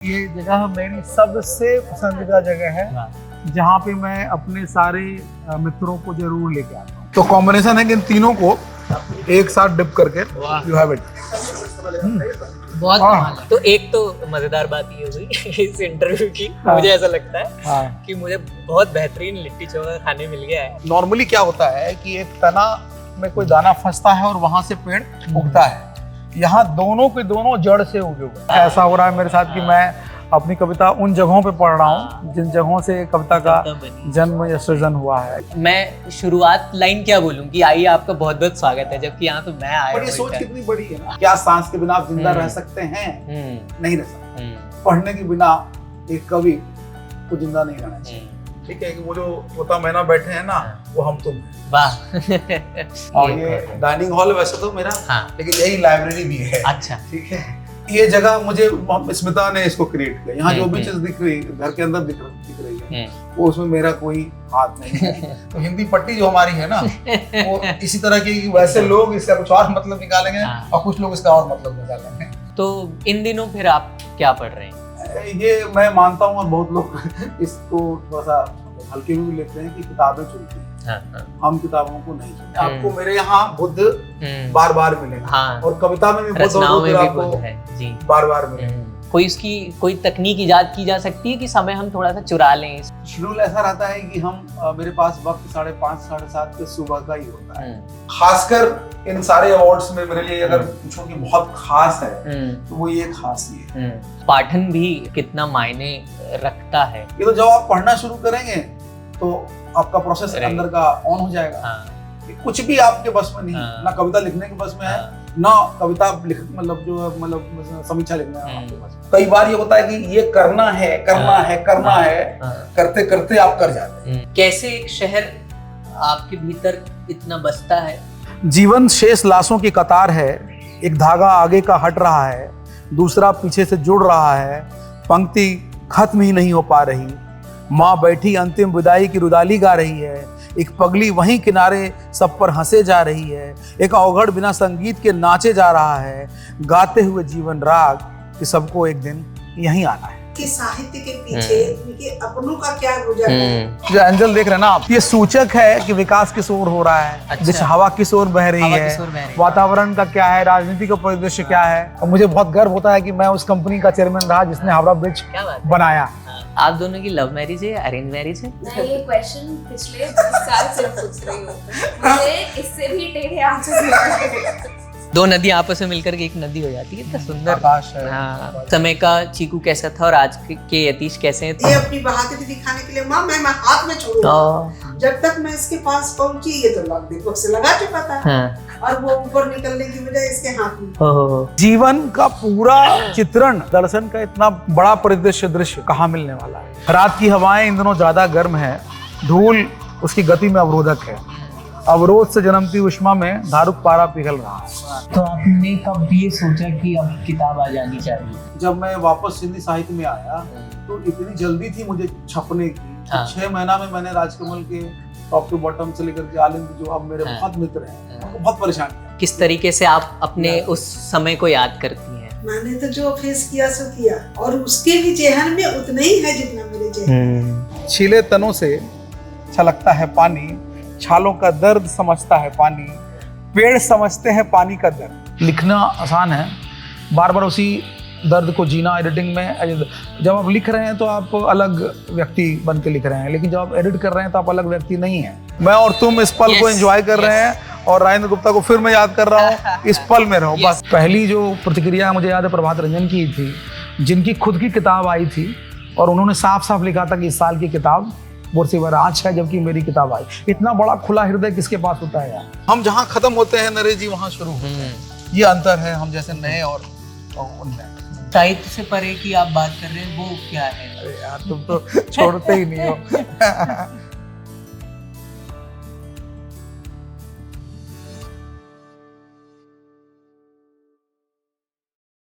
ये जगह मेरी सबसे पसंदीदा जगह है, जहाँ पे मैं अपने सारे मित्रों को जरूर लेके आता हूँ। तो कॉम्बिनेशन है कि इन तीनों को एक साथ डिप करके यू हैव इट। बहुत कमाल है। तो एक तो मजेदार बात ये हुई इस इंटरव्यू की, मुझे ऐसा लगता है कि मुझे बहुत बेहतरीन लिट्टी चोखा खाने मिल गया है। नॉर्मली क्या होता है कि एक तना में कोई दाना फंसता है और वहां से पेड़ उगता है, यहाँ दोनों के दोनों जड़ से उगे हुए। ऐसा हो रहा है मेरे साथ कि मैं अपनी कविता उन जगहों पे पढ़ रहा हूँ जिन जगहों से कविता का जन्म या सृजन हुआ है। मैं शुरुआत लाइन क्या बोलूं कि आइए आपका बहुत बहुत स्वागत है, जबकि यहाँ तो मैं आया हूँ। बड़ी सोच कितनी बड़ी है ना। क्या सांस के बिना आप जिंदा रह सकते हैं? नहीं रह सकते। पढ़ने के बिना एक कवि को जिंदा नहीं रहना चाहिए। ठीक है कि वो जो तोता मैना बैठे हैं ना, वो हम तुम। वाह। और ये डाइनिंग हॉल वैसे तो मेरा, लेकिन यही लाइब्रेरी भी है। अच्छा, ठीक है। ये जगह मुझे स्मिता ने इसको क्रिएट किया। यहाँ जो भी चीज दिख रही है घर के अंदर दिख रही है, वो उसमें मेरा कोई हाथ नहीं है। तो हिंदी पट्टी जो हमारी है ना, वो इसी तरह की, वैसे लोग इसका कुछ और मतलब निकालेंगे और कुछ लोग इसका और मतलब निकालेंगे। तो इन दिनों फिर आप क्या पढ़ रहे हैं? ये मैं मानता हूँ और बहुत लोग इसको थोड़ा सा हल्के में भी लेते हैं कि किताबें चलती हैं। हम किताबों को नहीं चलते। आपको मेरे यहाँ बुद्ध बार बार मिलेगा, और कविता में भी बुद्ध आपको बार बार मिलेगा। कोई इसकी कोई तकनीक इजाद की जा सकती है कि समय हम थोड़ा सा चुरा लें? शेड्यूल ऐसा रहता है कि हम मेरे पास वक्त 5:30 7:30 के सुबह का ही होता है। खासकर इन सारे अवार्ड्स में मेरे लिए अगर पूछो कि बहुत खास है तो वो ये खास ही है। पाठन भी कितना मायने रखता है। ये तो जब आप पढ़ना शुरू करेंगे तो आपका प्रोसेस अंदर का ऑन हो जाएगा। कुछ भी आपके बस में नहीं, ना कविता लिखने के बस में है, ना कविता मतलब समीक्षा लिखना है आपके बस में। कई बार ये होता है कि ये करना है करते करते आप कर जाते हैं। कैसे एक शहर आपके भीतर इतना बसता है? जीवन शेष लाशों की कतार है, एक धागा आगे का हट रहा है, दूसरा पीछे से जुड़ रहा है, पंक्ति खत्म ही नहीं हो पा रही। माँ बैठी अंतिम विदाई की रुदाली गा रही है, एक पगली वहीं किनारे सब पर हंसे जा रही है, एक अवघड़ बिना संगीत के नाचे जा रहा है, गाते हुए जीवन राग कि सबको एक दिन यहीं आना है। कि साहित्य के पीछे उनके अपनों का क्या गुजर है। जो एंजल देख रहे हैं ना आप, ये सूचक है कि विकास किस ओर हो रहा है। अच्छा। जैसे हवा किस ओर बह रही है, वातावरण का क्या है, राजनीति का परिदृश्य क्या है। और मुझे बहुत गर्व होता है कि मैं उस कंपनी का चेयरमैन रहा जिसने हावड़ा ब्रिज बनाया। आप दोनों की लव मैरिज है या अरेंज मैरिज है? मैं ये क्वेश्चन पिछले 20 साल से पूछ रही हूँ, मुझे इससे भी टेढ़े आंसर मिल रहे हैं। दो नदी आपस में मिलकर के एक नदी हो जाती है, इतना सुंदर। आकाश है। हाँ। समय का चीकू कैसा था और आज के यतीश कैसे हैं? ये अपनी बहादुरी दिखाने के लिए माँ मैं हाथ में छोड़ूंगा। जब तक मैं इसके पास पहुंची ये तो देखो से लगा चुका था। और वो ऊपर निकलने की बजाय इसके हाथ में। जीवन का पूरा चित्रण, दर्शन का इतना बड़ा परिदृश्य दृश्य कहाँ मिलने वाला है। रात की हवाएं इन दिनों ज्यादा गर्म है, धूल उसकी गति में अवरोधक है, अवरोध से जन्मती उष्मा में धारुक पारा पिघल रहा है। तो आपने कब ये सोचा कि अब किताब आ जानी चाहिए? जब मैं वापस हिंदी साहित्य में आया तो इतनी जल्दी थी मुझे छपने की। 6 महीना में मैंने राजकमल के टॉप टू बॉटम से लेकर के आलिंद, जो अब मेरे बहुत मित्र हैं, उनको बहुत परेशान किया। किस तरीके से आप अपने उस समय को याद करती हैं? मैंने तो जो फेस किया सो किया, और उसके भी जेहन में उतना ही है जितना मेरे जेहन। छीले तनों से छलकता है पानी, छालों का दर्द समझता है पानी, पेड़ समझते हैं पानी का दर्द। लिखना आसान है, बार बार उसी दर्द को जीना। एडिटिंग में जब आप लिख रहे हैं तो आप अलग व्यक्ति बन के लिख रहे हैं, लेकिन जब आप एडिट कर रहे हैं तो आप अलग व्यक्ति नहीं हैं। मैं और तुम इस पल को एंजॉय कर रहे हैं, और राजेंद्र गुप्ता को फिर मैं याद कर रहा हूँ। इस पल में रहो बस। पहली जो प्रतिक्रिया मुझे याद है प्रभात रंजन की थी, जिनकी खुद की किताब आई थी और उन्होंने साफ साफ लिखा था कि इस साल की किताब बोरसीवराज है, जबकि मेरी किताब आई। इतना बड़ा खुला हृदय किसके पास होता है यार। हम जहाँ खत्म होते हैं नरेश जी, वहाँ शुरू होते हैं। ये अंतर है हम जैसे नए और उनमें। साहित्य से परे की आप बात कर रहे हैं, वो क्या है? अरे यार तुम तो छोड़ते ही नहीं हो।